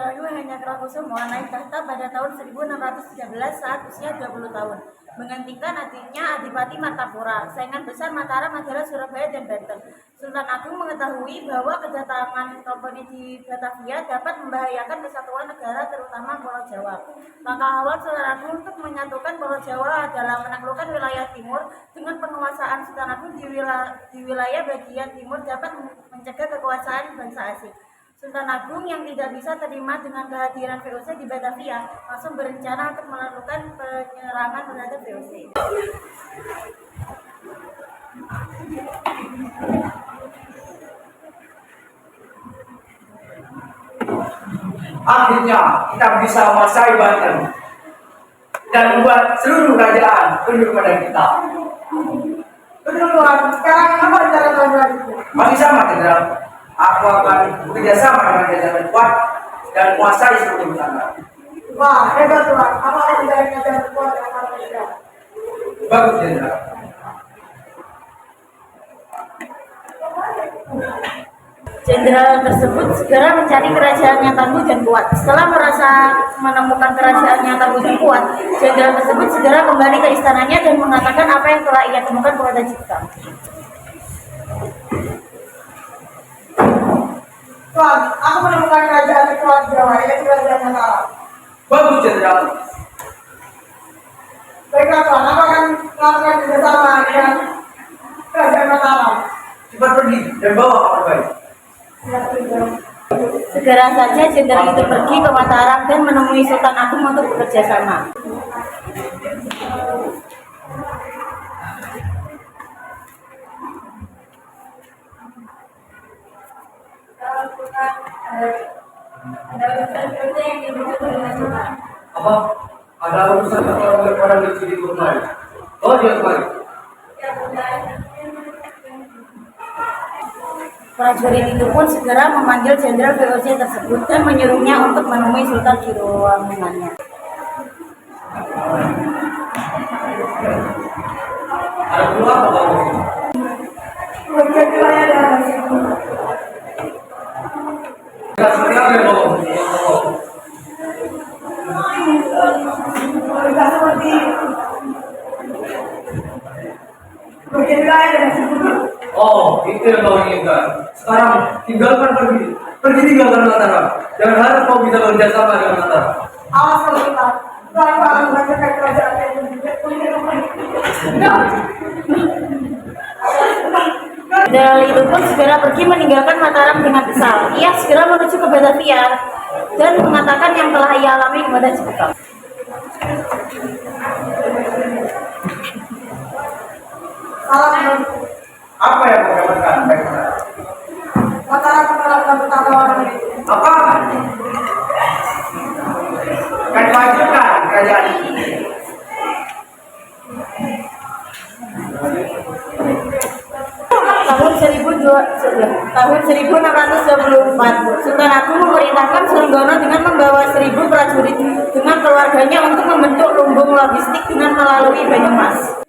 Rahayu Hanyakrokusumo naik tahta pada tahun 1613 saat usia 20 tahun, menggantikan adiknya Adipati Martapura. Saingan besar Mataram adalah Surabaya dan Banten. Sultan Agung mengetahui bahwa kedatangan kompeni di Batavia dapat membahayakan kesatuan negara, terutama Pulau Jawa. Langkah awal Sultan Agung untuk menyatukan Pulau Jawa adalah menaklukkan wilayah timur. Dengan penguasaan Sultan Agung di wilayah bagian timur dapat mencegah kekuasaan bangsa asing. Sultan Agung yang tidak bisa terima dengan kehadiran VOC di Batavia langsung berencana untuk melakukan penyerangan terhadap VOC. Akhirnya kita bisa menguasai Banten dan membuat seluruh kerajaan tunduk pada kita. Betul Tuhan, sekarang apa rencana Tuhan itu? Masih sama, Jenderal. Aku akan bekerja sama dengan jajaran kuat dan menguasai seluruh Nusantara. Wah, hebat Tuhan. Apa rencana jajaran kuat yang akan kita? Bagus, Jenderal. Jenderal tersebut segera mencari kerajaan yang tangguh dan kuat. Setelah merasa menemukan kerajaan yang tangguh dan kuat, jenderal tersebut segera kembali ke istananya dan mengatakan apa yang telah ia temukan kepada Jipkam. Tuhan, aku menemukan kerajaan terkuat di Jawa, yaitu Kerajaan Mataram. Bagus, Jenderal. Baiklah Tuhan, aku akan melakukan kerjasama dengan Kerajaan Mataram. Cepat pergi dan bawa kabar baik. Segera saja jenderal itu pergi ke Mataram dan menemui Sultan Agung untuk bekerja sama. Apa? Ada urusan orang kecil di rumah. Oh, dia kembali. Prajurit itu pun segera memanggil jenderal VOC tersebut dan menyuruhnya untuk menemui Sultan di ruangannya. Ada perlu apa kamu? Bagian wilayah daerah itu. Seperti apa yang kamu? Tidak seperti bagian wilayah daerah itu. Oh, itu yang kau inginkan. Sekarang tinggalkan pergi. Pergi tinggalkan Mataram. Jangan harap kau bisa bekerja sama dengan Mataram. Awas kalau kita. Tuhan akan menghancurkan kerajaan itu. Jenderal itu pun segera pergi meninggalkan Mataram dengan kesal. Ia segera menuju ke Batavia dan mengatakan yang telah ia alami kepada Jipkam. Salam Apa yang kau dapatkan? Mataram mengalahkan betapa orang itu. Apa? Kan wajibkan kerajaan ini. Tahun 1624, Sultan Agung memerintahkan Surenggono dengan membawa 1000 prajurit dengan keluarganya untuk membentuk lumbung logistik dengan melalui Banyumas.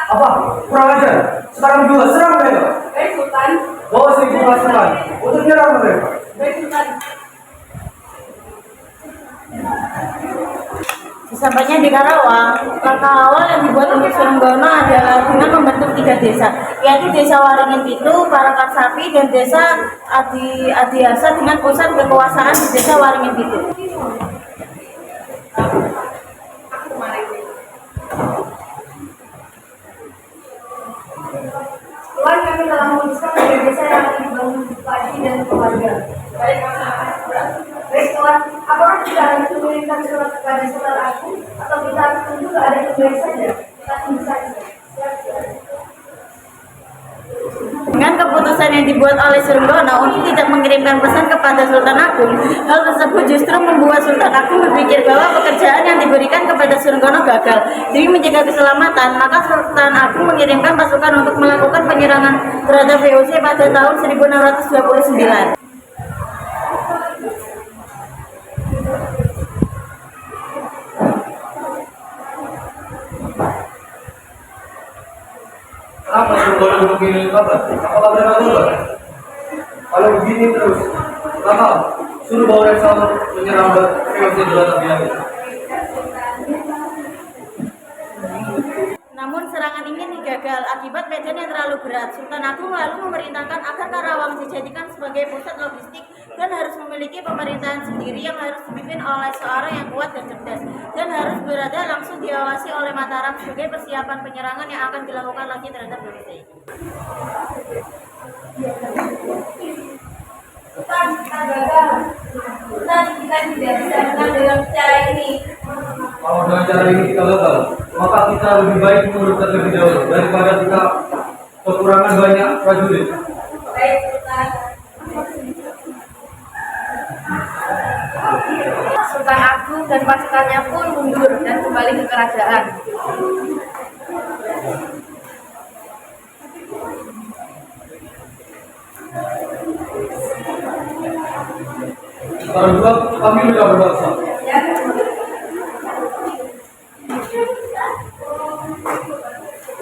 Apa? Kurang ajar. Sekarang juga serang mereka. Baik Sultan. Bawa 1000 pasukan untuk menyerang mereka. Baik Sultan. Sesampainya di Karawang, langkah awal yang dibuat untuk Surenggono adalah dengan membentuk 3 desa, yaitu Desa Waringin Pitu, Parakan Sapi, dan Desa Adiharsa dengan pusat kekuasaan di Desa Waringin Pitu. Tuhan, kami telah memutuskan menjadi desa yang akan dibangun lagi dan keluarga. Baik, baik Tuhan, apakah kita harus mengirimkan surat kepada Sultan Agung atau kita harus tunggu ada yang baik saja? Kita tunggu saja. Dengan keputusan yang dibuat oleh Surenggono untuk tidak mengirimkan pesan kepada Sultan Agung, hal tersebut justru membuat Sultan Agung berpikir bahwa pekerjaan yang diberikan kepada Surenggono gagal. Demi menjaga keselamatan, maka Sultan Agung mengirimkan pasukan untuk melakukan penyerangan terhadap VOC pada tahun 1629. Kenapa suruh boleh untuk ini kabar? Apakah mereka keluar? Kalau begini terus, maka suruh bawa Rexal menyerang VOC di dalam biaya. Namun serangan ini gagal akibat medan yang terlalu berat. Sultan Agung lalu memerintahkan agar Karawang dijadikan sebagai pusat logistik dan harus memiliki pemerintahan sendiri yang harus dipimpin oleh seorang yang kuat dan cerdas dan harus berada langsung diawasi oleh Mataram sebagai persiapan penyerangan yang akan dilakukan lagi terhadap Indonesia. Sultan, kita gagal. Sultan, kita tidak bisa menang dalam cara ini. Kalau dengan cara ini kita gagal, maka kita lebih baik mundur terlebih dahulu daripada kita kekurangan banyak prajurit. Baik, Sultan. Sultan Agung dan pasukannya pun mundur dan kembali ke kerajaan. Sekarang juga kami sudah berbangsa. Ya.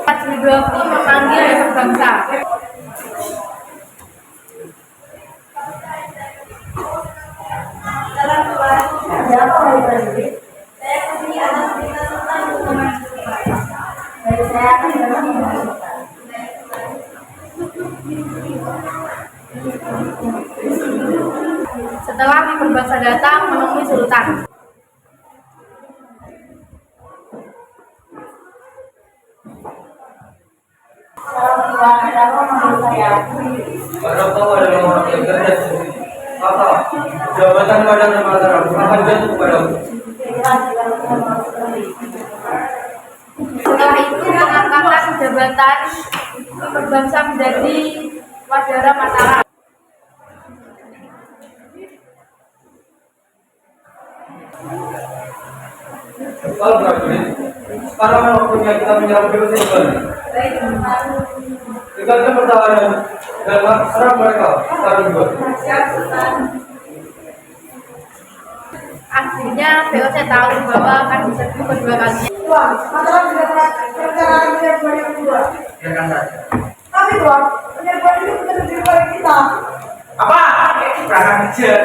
Patung pun memanggil yang berbangsa. Salam Tuhan. Ada apa hari ini? Saya kesini atas perintah Sultan untuk memanggil Sultan. Baik, saya akan datang menemui Sultan. Setelah tim berbangsa datang menemui Sultan. Salam Tuhan, ada apa memanggil saya? Karena kau adalah orang yang cerdas di sini. Maka jabatan badan dan Mataram akan jatuh kepadamu. Setelah itu pengangkatan jabatan berbangsa menjadi Wadara Mataram. Kalau prajurit, sekarang waktunya kita menyerang VOC kembali. Baik, Sultan. Tinggalkan pertahanan dan serang mereka sekarang juga. Siap, Sultan. Akhirnya VOC tahu bahwa akan diserbu kedua kalinya. Tuan, Mataram tidak perencanaan penyerbuan yang kedua. Biarkan saja. Tapi Tuan, penyerbuan itu bukan lebih baik kita. Apa? Kurang ajar.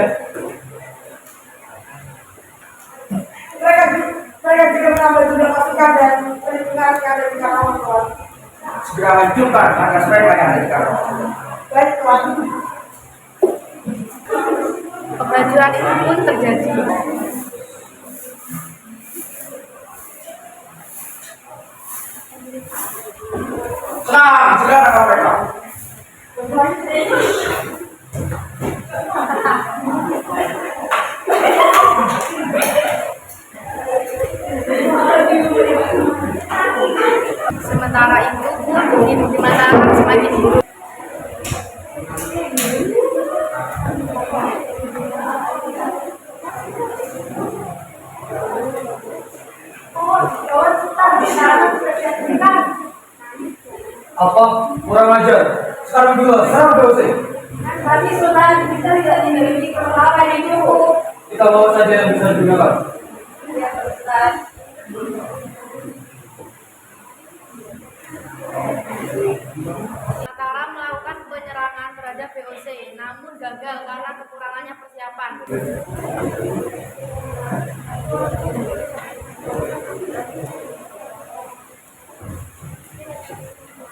Mereka juga menambah jumlah pasukan dan perlindungan yang ada di Karawang, Tuan. Segera hancurkan markas mereka yang ada di Karawang. Baik, Tuan. Kebajuan itu pun terjadi. Serang, serang mereka. Sementara itu pun di Mataram semakin buruk. Apa? Kurang ajar. Sekarang juga serang VOC. Tapi Sultan, kita tidak memiliki peralatan yang cukup. Kita bawa saja yang bisa digunakan. Ya, Sultan. Mataram melakukan penyerangan terhadap VOC, namun gagal karena kekurangannya persiapan.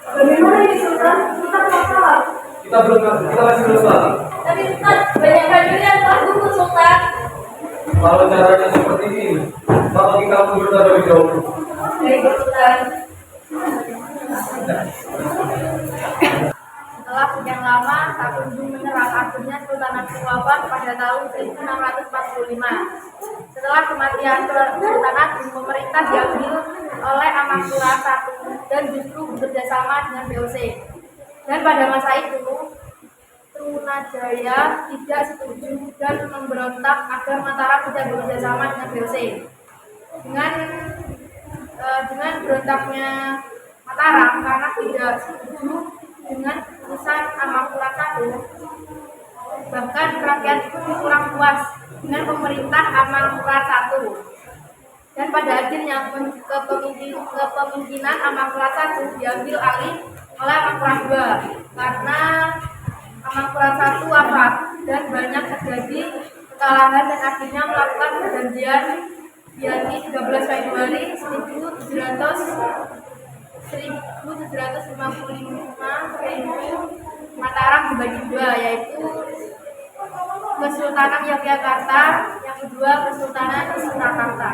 Bagaimana ini Sultan? Kita masalah. Kita masih belum tahu. Tapi Sultan, banyak prajurit yang telah gugur Sultan. Kalau caranya seperti ini, maka kita mundur terlebih dahulu. Baik Sultan. Setelah sekian lama, tak kunjung menyerang, akhirnya Sultan Agung wafat pada tahun 1645. Setelah kematian Sultan Agung, pemerintah diambil oleh Amangkurat I dan justru bekerjasama dengan VOC. Dan pada masa itu, Trunajaya tidak setuju dan memberontak agar Mataram tidak bekerjasama dengan VOC. Dengan berontaknya Mataram karena tidak setuju dengan keputusan Amangkurat I, bahkan rakyat pun kurang puas dengan pemerintah Amangkurat I. Dan pada akhirnya kepemimpinan Amangkurat I diambil alih oleh Amakkurat 2 karena Amakkurat 1 wafat dan banyak terjadi kesalahan dan akhirnya melakukan perjanjian yakni 13 Februari 1755 yaitu Mataram dibagi dua, yaitu Kesultanan Yogyakarta, yang kedua Kesultanan Surakarta.